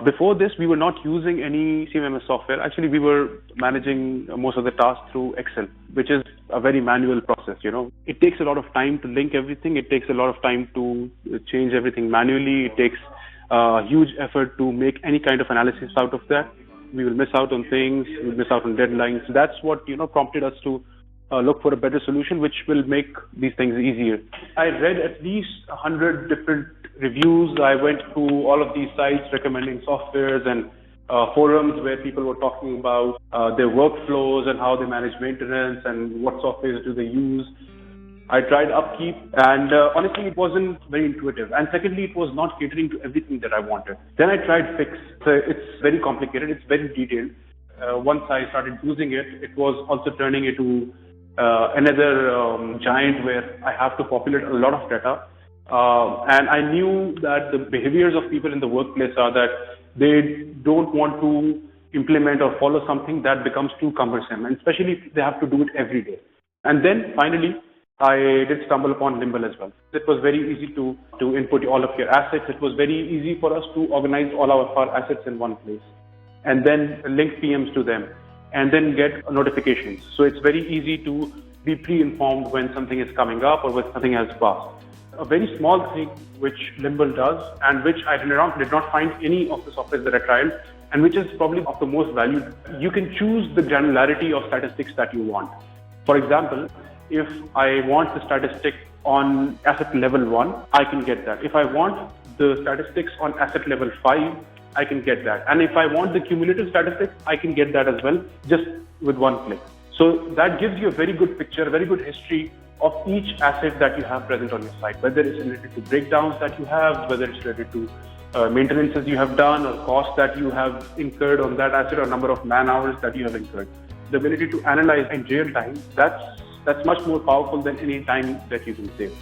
Before this, we were not using any CMMS software. Actually, we were managing most of the tasks through Excel, which is a very manual process. It takes a lot of time to link everything. It takes a lot of time to change everything manually. It takes huge effort to make any kind of analysis out of that. We will miss out on things. We will miss out on deadlines. That's what prompted us to look for a better solution, which will make these things easier. I read at least 100 different reviews. I went through all of these sites recommending softwares and forums where people were talking about their workflows and how they manage maintenance and what softwares do they use. I tried Upkeep, and honestly, it wasn't very intuitive. And secondly, it was not catering to everything that I wanted. Then I tried Fix. So it's very complicated. It's very detailed. Once I started using it, it was also turning into another giant where I have to populate a lot of data. And I knew that the behaviors of people in the workplace are that they don't want to implement or follow something that becomes too cumbersome, and especially if they have to do it every day. And then finally, I did stumble upon Limble as well. It was very easy to input all of your assets. It was very easy for us to organize all of our assets in one place and then link PMs to them and then get notifications. So it's very easy to be pre-informed when something is coming up or when something has passed. A very small thing which Limble does and which I did not find any of the software that I tried, and which is probably of the most value. You can choose the granularity of statistics that you want. For example, if I want the statistic on asset level 1, I can get that. If I want the statistics on asset level 5, I can get that. And if I want the cumulative statistics, I can get that as well, just with one click. So that gives you a very good picture, a very good history of each asset that you have present on your site, whether it's related to breakdowns that you have, whether it's related to maintenances you have done or costs that you have incurred on that asset or number of man hours that you have incurred. The ability to analyze in real time, that's much more powerful than any time that you can save.